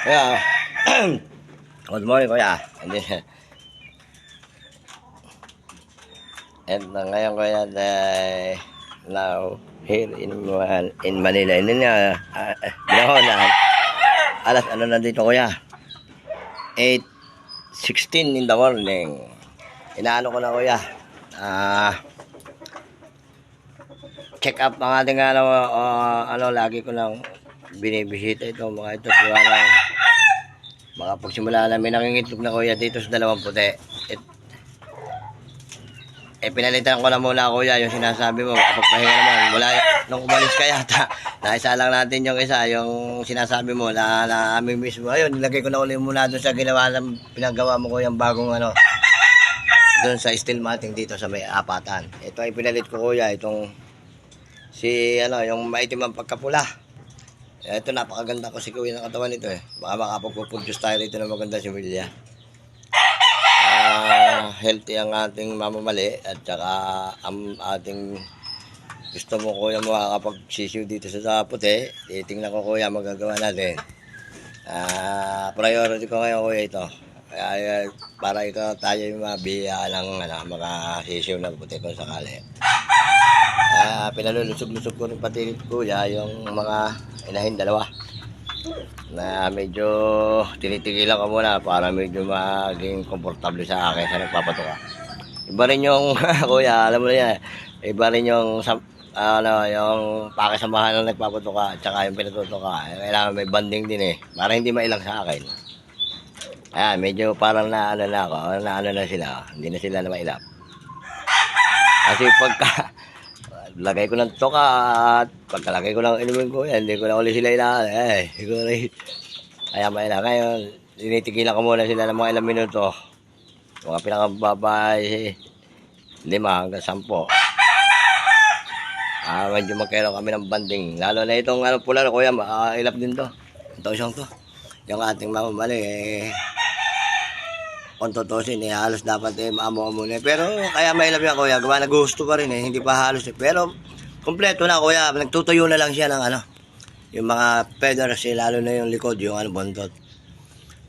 Kuya, good morning kuya. And ngayon kuya, now here in Manila. Hindi na, binahonan. Alas ano na dito kuya? 8:16 in the morning. Inaano ko na kuya. Check up ang ating lagi ko nang binibisita ito mga ito. Kaya lang, baka pagsimula namin nangingitlog na kuya dito sa dalawang puti. Pinalitan ko na muna kuya yung sinasabi mo. Kapagpahinga naman. Mula nung umalis ka yata. Naisa lang natin yung isa. Yung sinasabi mo na aming mismo. Ayun, nilagay ko na ulit muna doon sa pinagawa mo ko yung bagong doon sa steel matting dito sa may apatan. Ito ay pinalit ko kuya. Itong yung maitim ang pagkapula. Ito napakaganda ko si kuya ng katawan nito eh. Baka makapag-produce tayo rito ng maganda similya. Healthy ang ating mamamali at saka ang ating gusto mo kuya makakapagsisiw dito sa puti. Titingnan ko kuya magagawa natin. Priority ko ngayon kuya ito. Kaya para ito tayo yung mabiya ng makasisiw ng puti kung sakali. Pinalulusog-lusog ko rin pati kuya yung mga inahin dalawa na medyo tinitigilan ko muna para medyo maging komportable sa akin sa nagpapatuka. Iba rin yung kuya, alam mo na yan, iba rin yung yung pakisamahan ng nagpapatuka at saka yung pinatutuka. Kailangan may banding din eh para hindi mailang sa akin. Ayan, medyo parang naano na sila, hindi na sila na mailap. Kasi pagka lagay ko ng toka at pagkalagay ko ng inumin ko yan, hindi ko na ulit sila inaan. Siguro kaya maila. Ngayon, tinitigilan ko muna sila ng mga ilang minuto. Mga pinakababay, 5 hanggang 10. Medyo magkaroon kami ng banding. Lalo na itong pula na kuya, ilap din to. Ito isang to. Yung ating mamamali, kung tutusin, halos dapat maamo muna. Pero kaya mailap yan kuya, gawa nagusto pa rin hindi pa halos pero kompleto na kuya, nagtutuyo na lang siya ng yung mga feathers lalo na yung likod, yung buntot.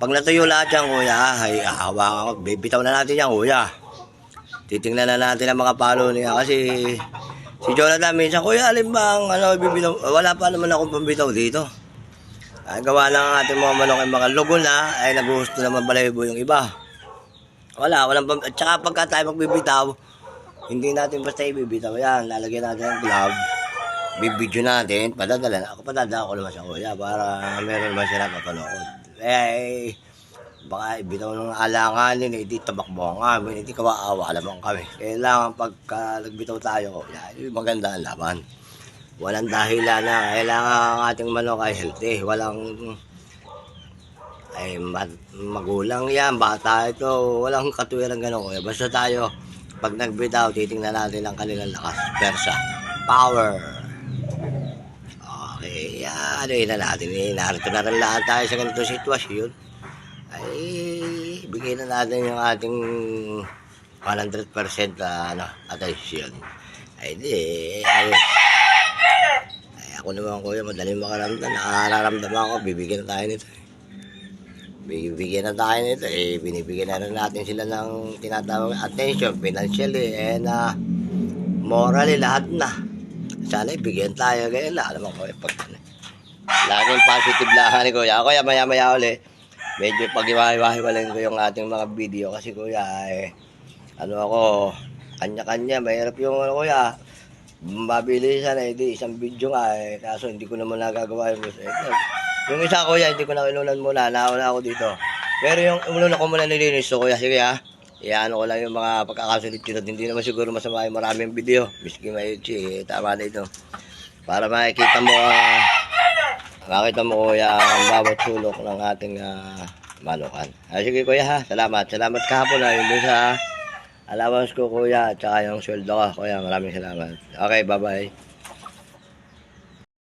Pag natuyo lahat yan kuya, ay hawakan ko, bibitaw na natin yan kuya. Titingnan na natin ang mga palo niya kasi si Jonathan minsan, kuya alin bang bibitaw? Wala pa naman akong pambitaw dito. Gawa lang ang ating mga manok ay mga lugo na, ay nagusto naman balahibo yung iba. Walang at saka pagka tayo magbibitaw, hindi natin basta ibibitaw yan. Lalagyan natin ng glove, bibidyo natin, padadala ko naman sa kuya para meron naman siya napapanood. Baka ibitaw ng alanganin, hindi tabakbo ang amin, hindi kawaawa naman kami. Kailangan pagka nagbitaw tayo, maganda ang laban. Walang dahilan na kailangan ang ating manok ay healthy, walang magulang yan, bata ito, walang katuwiran gano'n. Basta tayo, pag nagbitaw, titingnan natin ang kanilang lakas, persa, power. Okay, yan na natin. Narito na rin lahat tayo sa ganitong sitwasyon. Ay, bigay na natin yung ating 100% attention. Ako naman kuya, madaling makaramdam, nakararamdaman ako, bibigyan na tayo nito. Bibigyan na tayo nito binibigyan na rin natin sila ng tinatawag attention financially and morally lahat na. Sana ibigyan tayo kaya alam mo ko laging positive lang ni kuya. Kuya maya uli medyo pag-iwahiwalayin ko yung ating mga video kasi kuya ako kanya-kanya mahirap yung kuya mabilisan isang video nga kaso hindi ko naman nagagawa yung isa kuya, hindi ko na kinunan muna. Nauna ako dito. Pero yung umuna ko muna nilinis ko kuya. Sige iano ko lang yung mga pagkakasunod-sunod. Hindi naman siguro masama yung maraming video. Miski may tama na ito. Para makikita mo kuya ang bawat sulok ng ating manukan. Sige kuya salamat. Salamat kahapon yung sa allowance ko kuya at saka yung sweldo ko. Kuya maraming salamat. Okay, bye-bye.